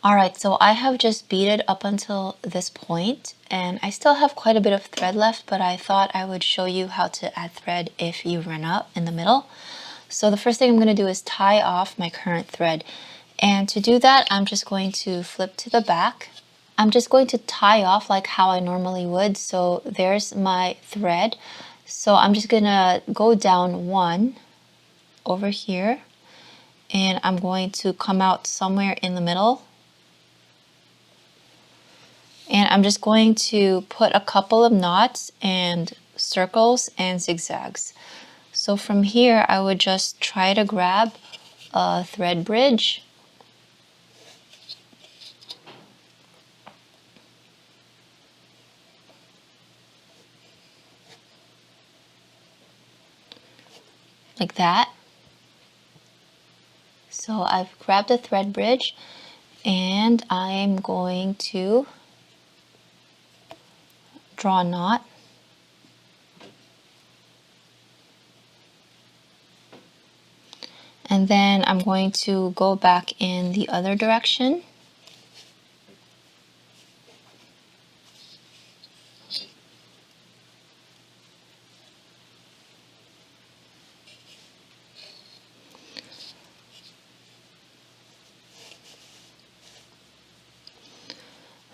Alright, so I have just beaded up until this point, and I still have quite a bit of thread left, but I thought I would show you how to add thread if you run out in the middle. So the first thing I'm going to do is tie off my current thread. And to do that, I'm just going to flip to the back. I'm just going to tie off like how I normally would. So there's my thread. So I'm just going to go down one over here, and I'm going to come out somewhere in the middle. And I'm just going to put a couple of knots and circles and zigzags. So from here, I would just try to grab a thread bridge. Like that. So I've grabbed a thread bridge, and I'm going to draw a knot. And then I'm going to go back in the other direction.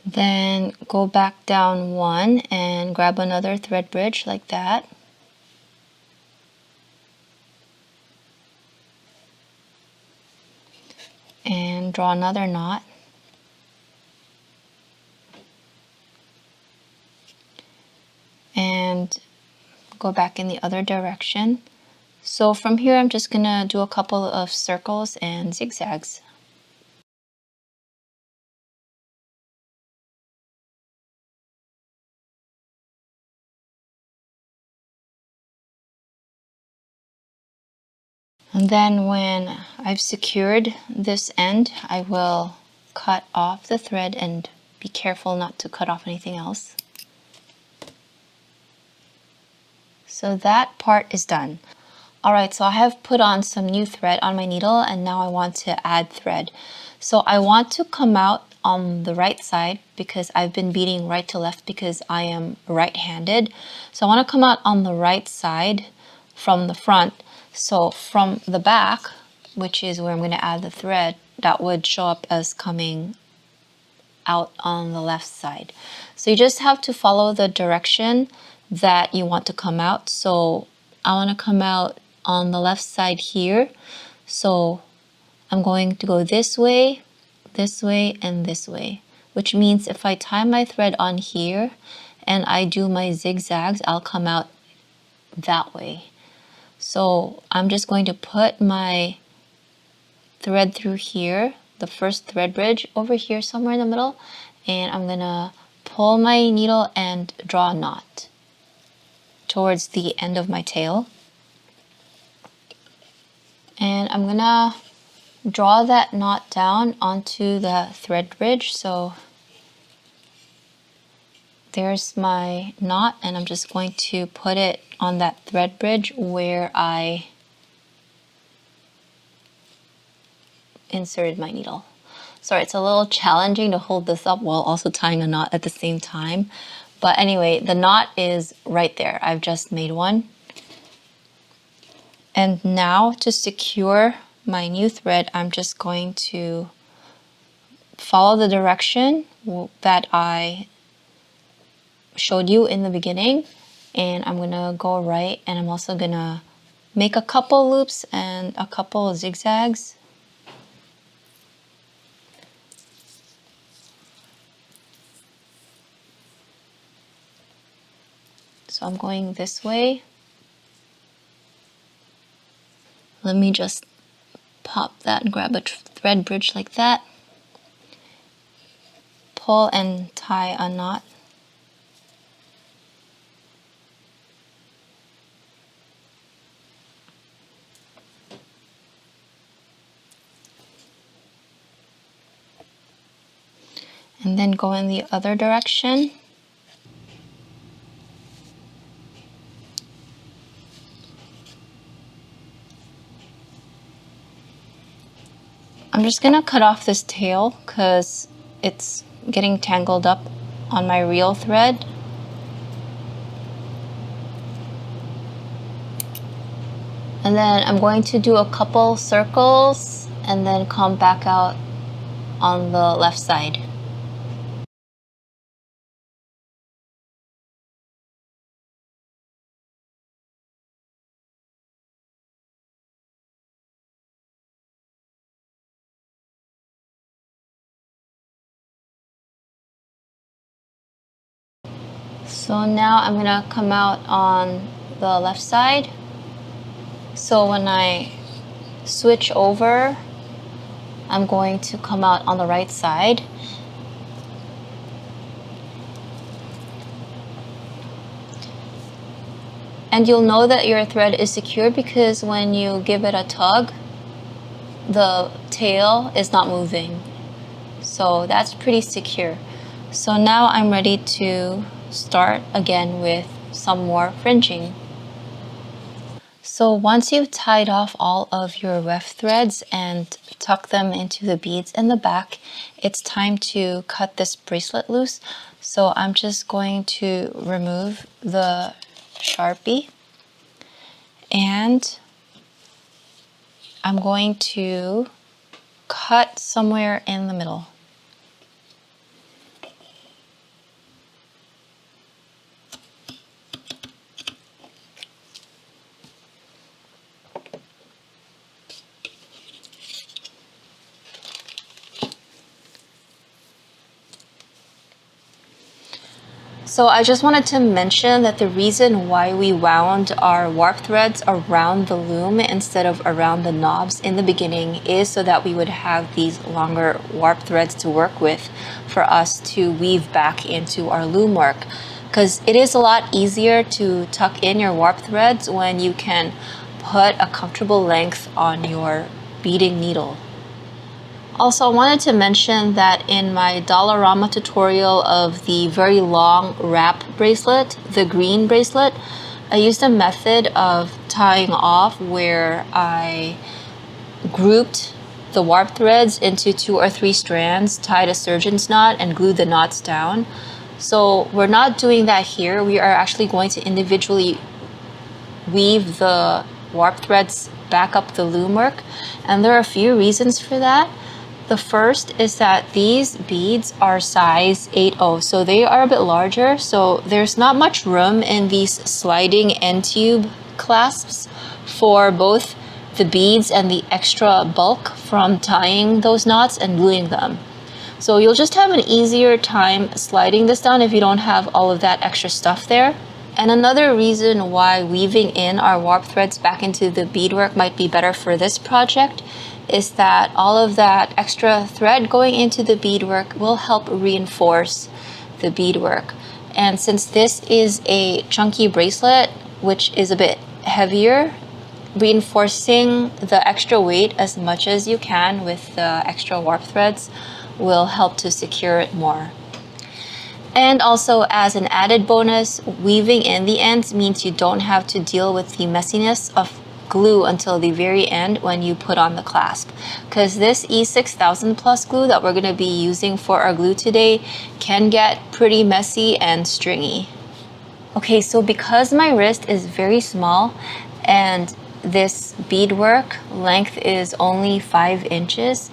Then go back down one and grab another thread bridge like that. And draw another knot. And go back in the other direction. So from here, I'm just gonna do a couple of circles and zigzags. And then when I've secured this end, I will cut off the thread and be careful not to cut off anything else. So that part is done. Alright, so I have put on some new thread on my needle, and now I want to add thread. So I want to come out on the right side because I've been beading right to left because I am right-handed. So I want to come out on the right side from the front. So from the back, which is where I'm going to add the thread, that would show up as coming out on the left side. So you just have to follow the direction that you want to come out. So I want to come out on the left side here. So I'm going to go this way, and this way, which means if I tie my thread on here and I do my zigzags, I'll come out that way. So I'm just going to put my thread through here, the first thread bridge over here somewhere in the middle, and I'm gonna pull my needle and draw a knot towards the end of my tail. And I'm gonna draw that knot down onto the thread bridge. So there's my knot, and I'm just going to put it on that thread bridge where I inserted my needle. Sorry, it's a little challenging to hold this up while also tying a knot at the same time. But anyway, the knot is right there. I've just made one. And now to secure my new thread, I'm just going to follow the direction that I showed you in the beginning, and I'm gonna go right, and I'm also gonna make a couple loops and a couple of zigzags. So I'm going this way. Let me just pop that and grab a thread bridge like that. Pull and tie a knot. And then go in the other direction. I'm I'm just gonna cut off this tail because it's getting tangled up on my real thread. And then I'm going to do a couple circles and then come back out on the left side. So now I'm gonna come out on the left side. So when I switch over, I'm going to come out on the right side. And you'll know that your thread is secure because when you give it a tug, the tail is not moving. So that's pretty secure. So now I'm ready to start again with some more fringing. So once you've tied off all of your weft threads and tuck them into the beads in the back, it's time to cut this bracelet loose. So I'm just going to remove the Sharpie and I'm going to cut somewhere in the middle. So I just wanted to mention that the reason why we wound our warp threads around the loom instead of around the knobs in the beginning is so that we would have these longer warp threads to work with for us to weave back into our loom work. Because it is a lot easier to tuck in your warp threads when you can put a comfortable length on your beading needle. Also, I wanted to mention that in my Dollarama tutorial of the very long wrap bracelet, the green bracelet, I used a method of tying off where I grouped the warp threads into 2 or 3 strands, tied a surgeon's knot, and glued the knots down. So we're not doing that here. We are actually going to individually weave the warp threads back up the loom work, and there are a few reasons for that. The first is that these beads are size 8/0, so they are a bit larger, so there's not much room in these sliding end tube clasps for both the beads and the extra bulk from tying those knots and gluing them. So you'll just have an easier time sliding this down if you don't have all of that extra stuff there. And another reason why weaving in our warp threads back into the beadwork might be better for this project is that all of that extra thread going into the beadwork will help reinforce the beadwork. And since this is a chunky bracelet, which is a bit heavier, reinforcing the extra weight as much as you can with the extra warp threads will help to secure it more. And also, as an added bonus, weaving in the ends means you don't have to deal with the messiness of glue until the very end when you put on the clasp, because this E6000 PLUS glue that we're going to be using for our glue today can get pretty messy and stringy. Okay, so because my wrist is very small and this beadwork length is only 5 inches,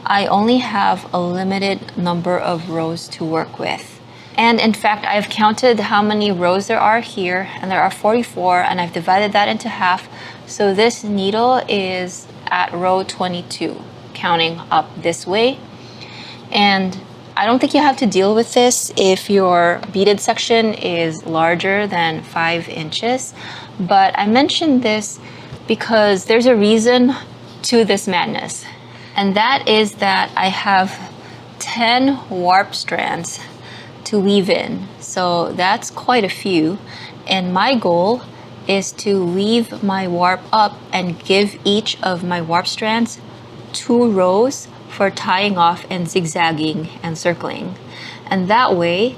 I only have a limited number of rows to work with. And in fact, I've counted how many rows there are here, and there are 44, and I've divided that into half. So this needle is at row 22, counting up this way. And I don't think you have to deal with this if your beaded section is larger than 5 inches. But I mentioned this because there's a reason to this madness. And that is that I have 10 warp strands to weave in. So that's quite a few. And my goal is to weave my warp up and give each of my warp strands 2 rows for tying off and zigzagging and circling. And that way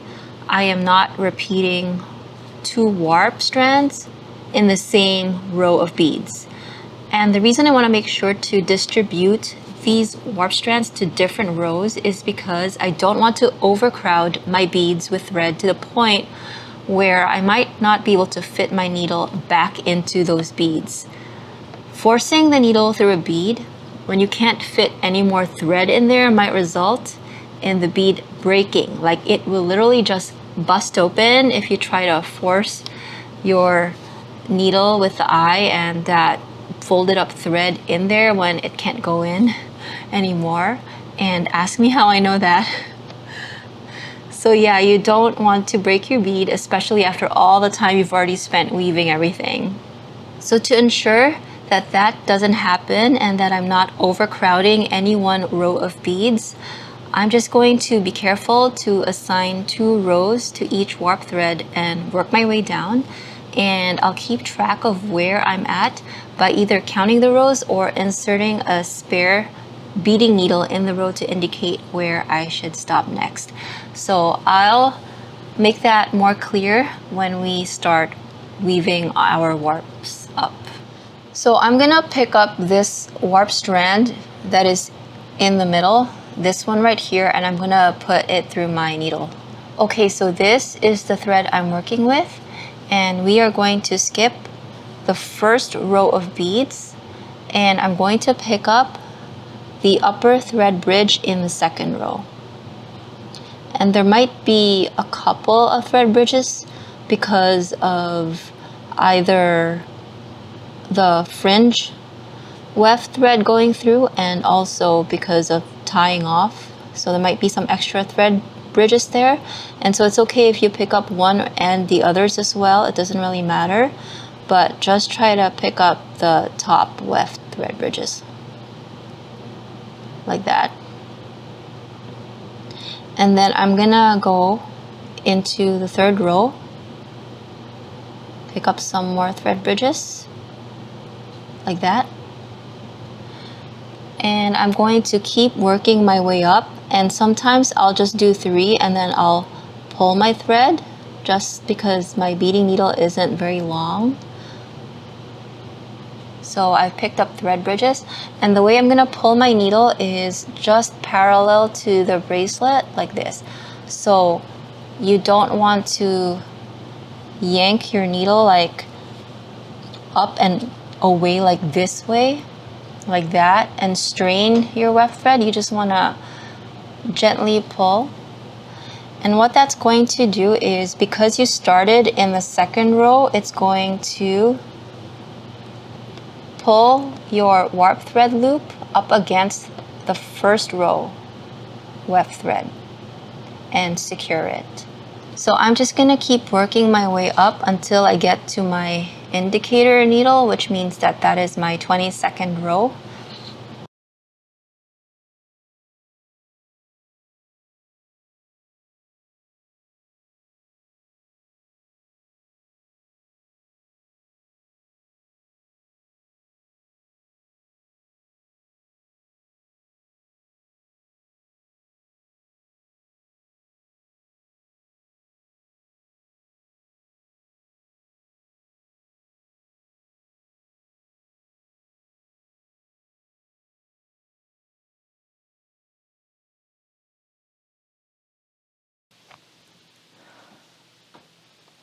I am not repeating 2 warp strands in the same row of beads. And the reason I want to make sure to distribute these warp strands to different rows is because I don't want to overcrowd my beads with thread to the point where I might not be able to fit my needle back into those beads. Forcing the needle through a bead when you can't fit any more thread in there might result in the bead breaking. Like it will literally just bust open if you try to force your needle with the eye and that folded up thread in there when it can't go in anymore. And ask me how I know that. So yeah, you don't want to break your bead, especially after all the time you've already spent weaving everything. So to ensure that that doesn't happen and that I'm not overcrowding any one row of beads, I'm just going to be careful to assign 2 rows to each warp thread and work my way down. And I'll keep track of where I'm at by either counting the rows or inserting a spare beading needle in the row to indicate where I should stop next. So I'll make that more clear when we start weaving our warps up. So I'm gonna pick up this warp strand that is in the middle, this one right here, and I'm gonna put it through my needle. Okay, so this is the thread I'm working with, and we are going to skip the first row of beads, and I'm going to pick up the upper thread bridge in the second row. And there might be a couple of thread bridges because of either the fringe weft thread going through and also because of tying off. So there might be some extra thread bridges there. And so it's okay if you pick up one and the others as well. It doesn't really matter. But just try to pick up the top weft thread bridges. Like that. And then I'm gonna go into the third row, pick up some more thread bridges, like that. And I'm going to keep working my way up, and sometimes I'll just do 3 and then I'll pull my thread just because my beading needle isn't very long. So I've picked up thread bridges, and the way I'm gonna pull my needle is just parallel to the bracelet like this. So you don't want to yank your needle like up and away like this way, like that, and strain your weft thread. You just wanna gently pull. And what that's going to do is, because you started in the second row, it's going to pull your warp thread loop up against the first row weft thread and secure it. So I'm just gonna keep working my way up until I get to my indicator needle, which means that that is my 22nd row.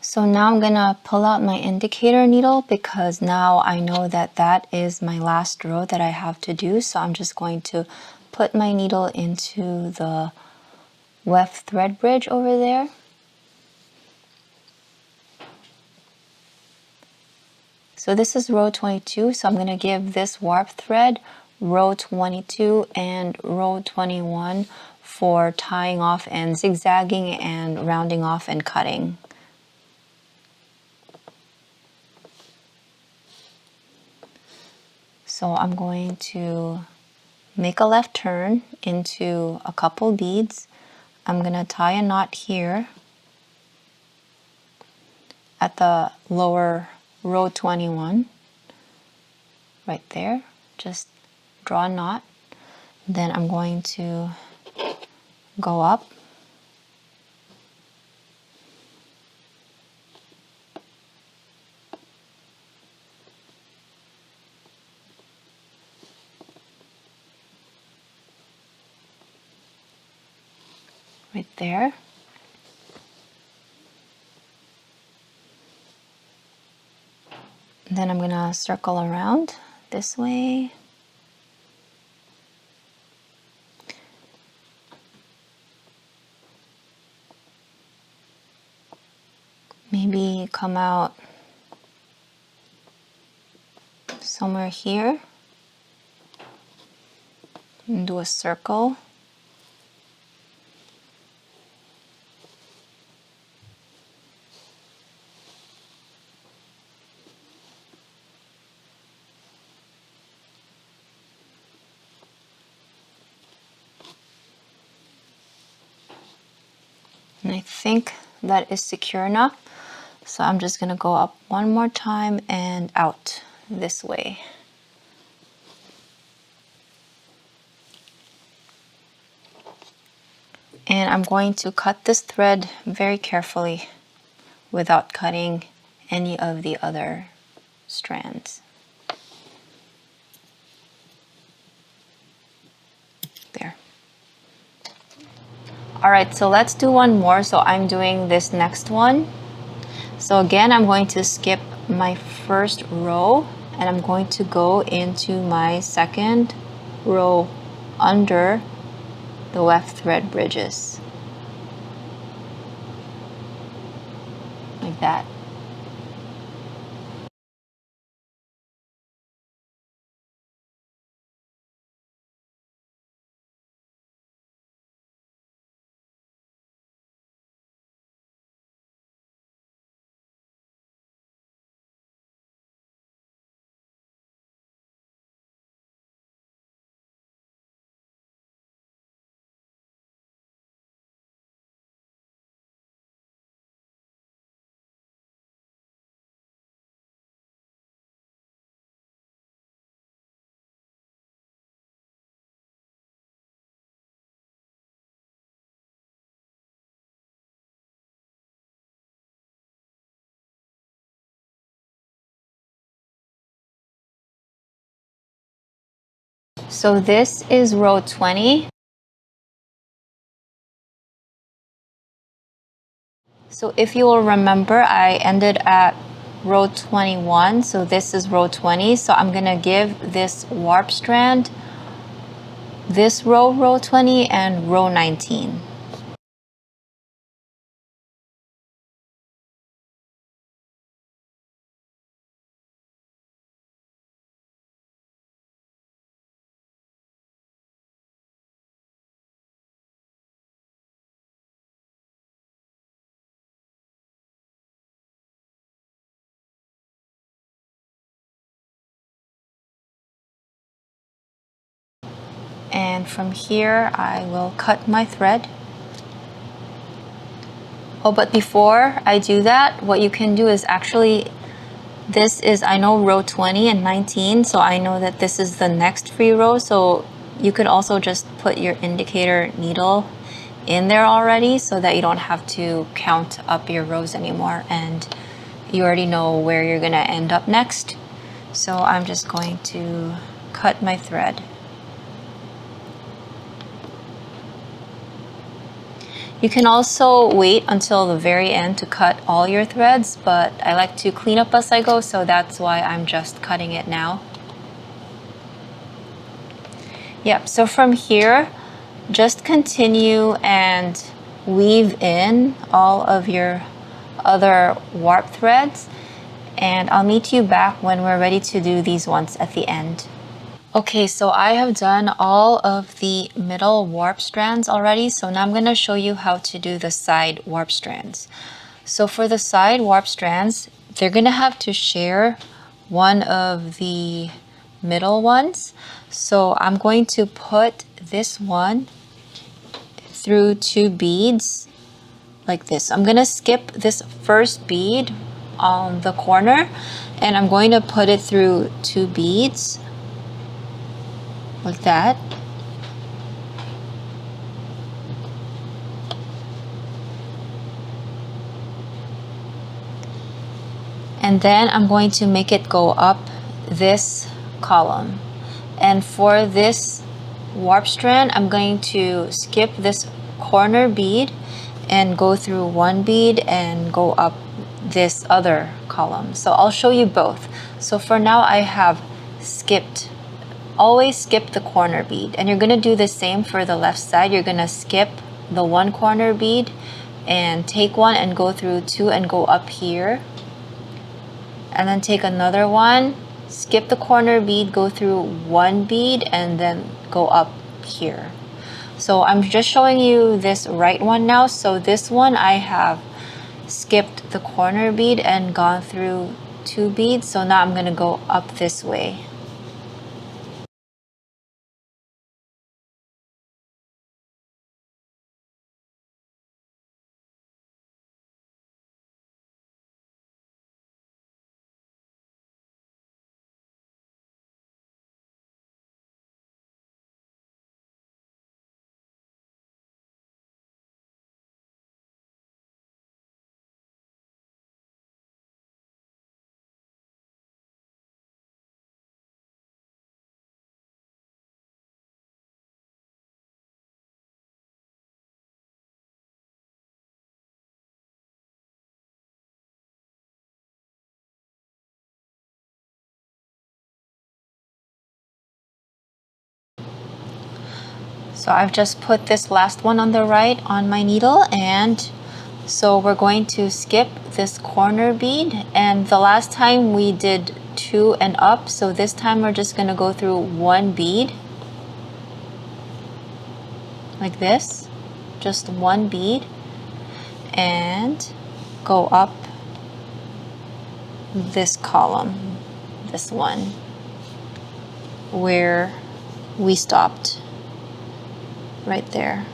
So now I'm gonna pull out my indicator needle because now I know that that is my last row that I have to do. So I'm just going to put my needle into the weft thread bridge over there. So this is row 22, so I'm gonna give this warp thread row 22 and row 21 for tying off and zigzagging and rounding off and cutting. So I'm going to make a left turn into a couple beads. I'm going to tie a knot here at the lower row 21, right there. Just draw a knot. Then I'm going to go up. right there. And then I'm gonna circle around this way. Maybe come out somewhere here and do a circle. And I think that is secure enough. So I'm just gonna go up one more time and out this way. And I'm going to cut this thread very carefully without cutting any of the other strands. There. All right, so let's do one more. So I'm doing this next one. So again, I'm going to skip my first row and I'm going to go into my second row under the weft thread bridges. Like that. So this is row 20. So if you will remember, I ended at row 21. So this is row 20. So I'm gonna give this warp strand this row 20, and row 19. And from here, I will cut my thread. Oh, but before I do that, what you can do is actually, this is, I know, row 20 and 19, so I know that this is the next free row, so you could also just put your indicator needle in there already so that you don't have to count up your rows anymore and you already know where you're gonna end up next. So I'm just going to cut my thread. You can also wait until the very end to cut all your threads, but I like to clean up as I go, so that's why I'm just cutting it now. Yep, so from here, just continue and weave in all of your other warp threads, and I'll meet you back when we're ready to do these ones at the end. Okay, so I have done all of the middle warp strands already, so now I'm going to show you how to do the side warp strands. So for the side warp strands, they're going to have to share one of the middle ones. So I'm going to put this one through 2 beads like this. I'm going to skip this first bead on the corner and I'm going to put it through 2 beads like that. And then I'm going to make it go up this column. And for this warp strand, I'm going to skip this corner bead and go through one bead and go up this other column. So I'll show you both. So for now I have skipped, always skip the corner bead, and you're going to do the same for the left side. You're going to skip the one corner bead and take one and go through two and go up here, and then take another one, skip the corner bead, go through one bead and then go up here. So I'm just showing you this right one now. So this one I have skipped the corner bead and gone through two beads. So now I'm going to go up this way. So I've just put this last one on the right on my needle, and so we're going to skip this corner bead, and the last time we did two and up, so this time we're just going to go through one bead like this, just one bead, and go up this column, this one where we stopped, right there.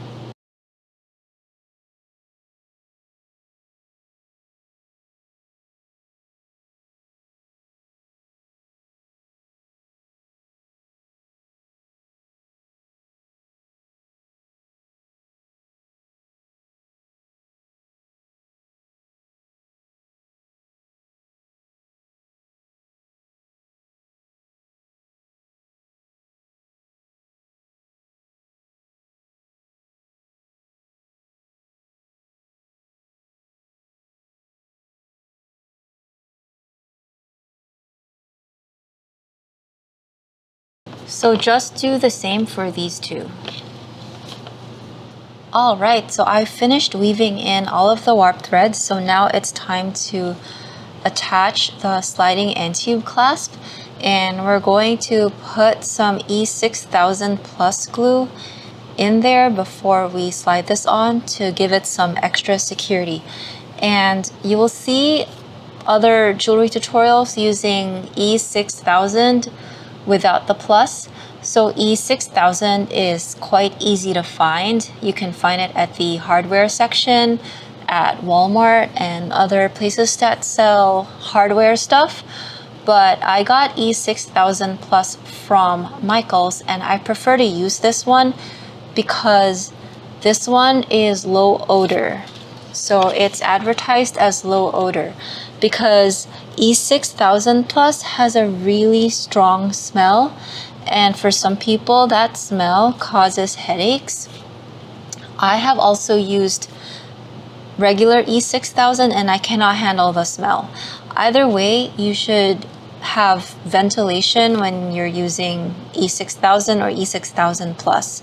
So just do the same for these two. Alright, so I finished weaving in all of the warp threads, so now it's time to attach the sliding end tube clasp, and we're going to put some E6000 PLUS glue in there before we slide this on to give it some extra security. And you will see other jewelry tutorials using E6000 without the plus. So E6000 is quite easy to find. You can find it at the hardware section at Walmart and other places that sell hardware stuff. But I got E6000 Plus from Michaels, and I prefer to use this one because this one is low odor. So it's advertised as low odor because E6000 Plus has a really strong smell, and for some people that smell causes headaches. I have also used regular E6000 and I cannot handle the smell. Either way, you should have ventilation when you're using E6000 or E6000 Plus.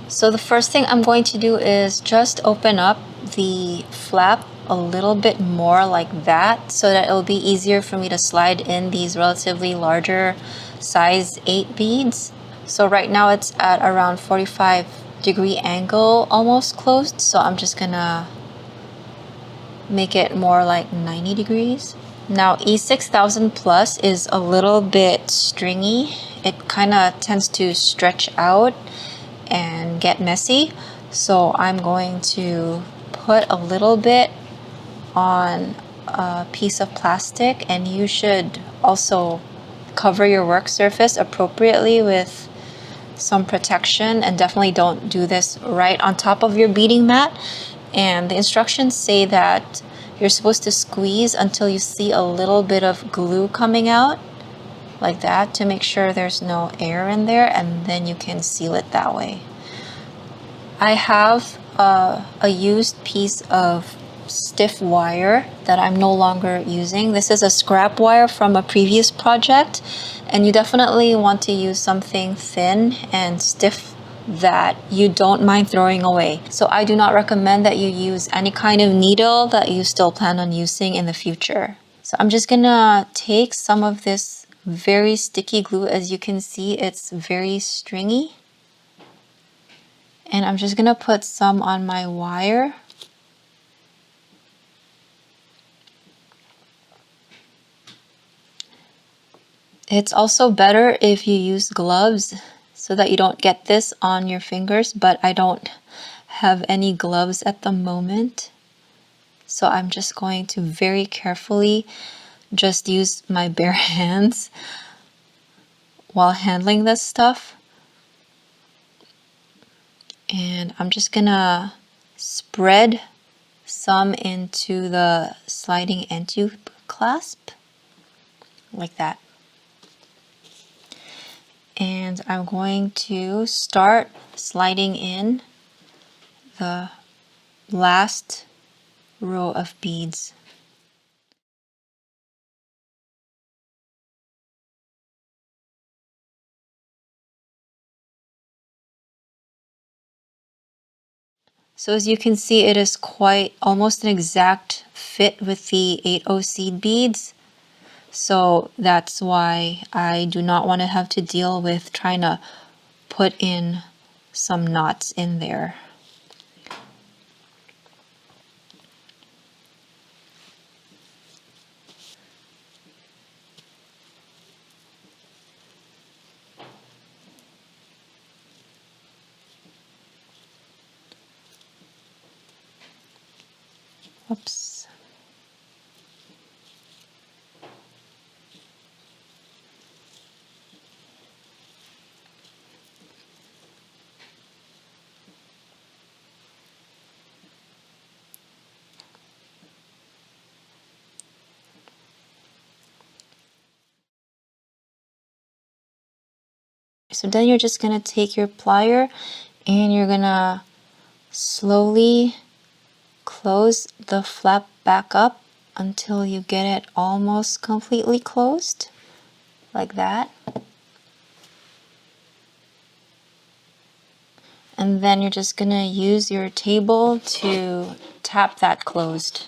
So the first thing I'm going to do is just open up the flap a little bit more like that so that it'll be easier for me to slide in these relatively larger size 8 beads. So right now it's at around 45-degree angle, almost closed, so I'm just gonna make it more like 90 degrees. Now E6000 Plus is a little bit stringy. It kind of tends to stretch out and get messy, so I'm going to put a little bit on a piece of plastic, and you should also cover your work surface appropriately with some protection, and definitely don't do this right on top of your beading mat. And the instructions say that you're supposed to squeeze until you see a little bit of glue coming out like that to make sure there's no air in there, and then you can seal it that way. I have a used piece of stiff wire that I'm no longer using. This is a scrap wire from a previous project, and you definitely want to use something thin and stiff that you don't mind throwing away. So I do not recommend that you use any kind of needle that you still plan on using in the future. So I'm just gonna take some of this very sticky glue. As you can see, it's very stringy. And I'm just gonna put some on my wire. It's also better if you use gloves so that you don't get this on your fingers, but I don't have any gloves at the moment. So I'm just going to very carefully just use my bare hands while handling this stuff. And I'm just gonna spread some into the sliding end tube clasp like that. And I'm going to start sliding in the last row of beads. So as you can see, it is quite almost an exact fit with the 80 seed beads. So that's why I do not want to have to deal with trying to put in some knots in there. Oops. So then you're just gonna take your plier and you're gonna slowly close the flap back up until you get it almost completely closed, like that. And then you're just gonna use your table to tap that closed.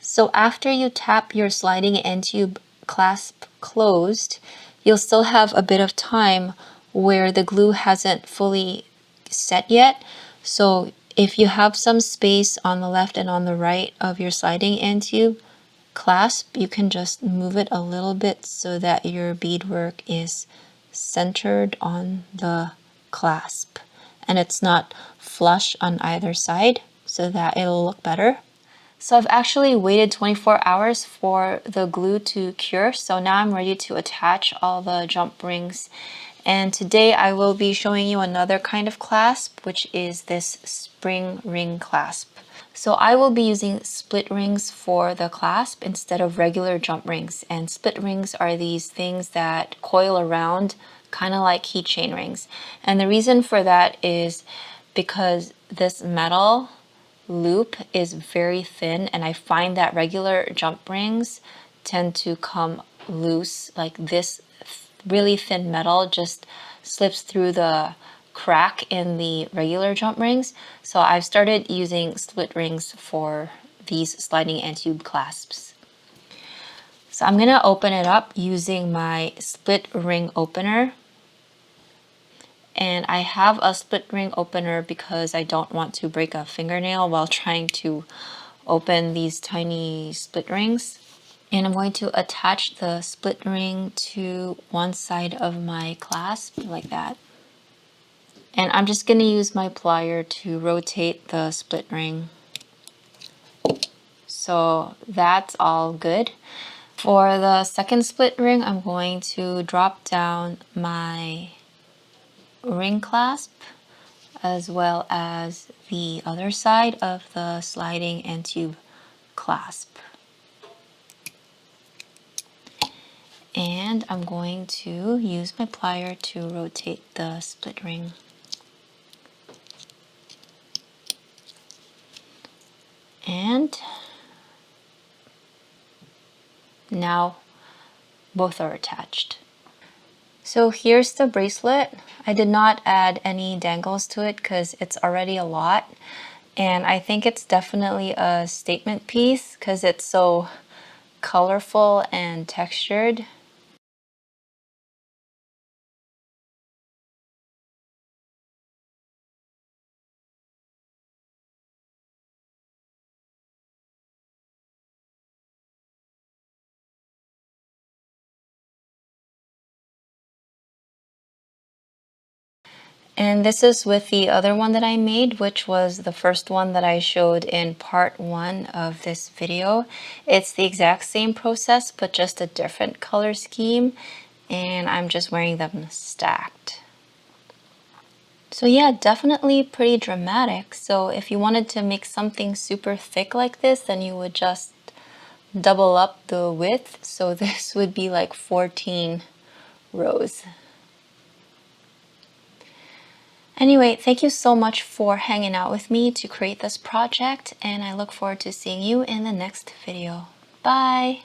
So after you tap your sliding end tube clasp closed, you'll still have a bit of time where the glue hasn't fully set yet. So if you have some space on the left and on the right of your sliding end tube clasp, you can just move it a little bit so that your beadwork is centered on the clasp and it's not flush on either side so that it'll look better. So I've actually waited 24 hours for the glue to cure. So now I'm ready to attach all the jump rings. And today I will be showing you another kind of clasp, which is this spring ring clasp. So I will be using split rings for the clasp instead of regular jump rings. And split rings are these things that coil around, kind of like keychain rings. And the reason for that is because this metal loop is very thin, and I find that regular jump rings tend to come loose. Like this really thin metal just slips through the crack in the regular jump rings. So I've started using split rings for these sliding end tube clasps. So I'm gonna open it up using my split ring opener. And I have a split ring opener because I don't want to break a fingernail while trying to open these tiny split rings. And I'm going to attach the split ring to one side of my clasp like that. And I'm just going to use my plier to rotate the split ring. So that's all good. For the second split ring, I'm going to drop down my ring clasp as well as the other side of the sliding end tube clasp. And I'm going to use my plier to rotate the split ring. And now both are attached. So here's the bracelet. I did not add any dangles to it because it's already a lot. And I think it's definitely a statement piece because it's so colorful and textured. And this is with the other one that I made, which was the first one that I showed in part 1 of this video. It's the exact same process, but just a different color scheme. And I'm just wearing them stacked. So yeah, definitely pretty dramatic. So if you wanted to make something super thick like this, then you would just double up the width. So this would be like 14 rows. Anyway, thank you so much for hanging out with me to create this project, and I look forward to seeing you in the next video. Bye!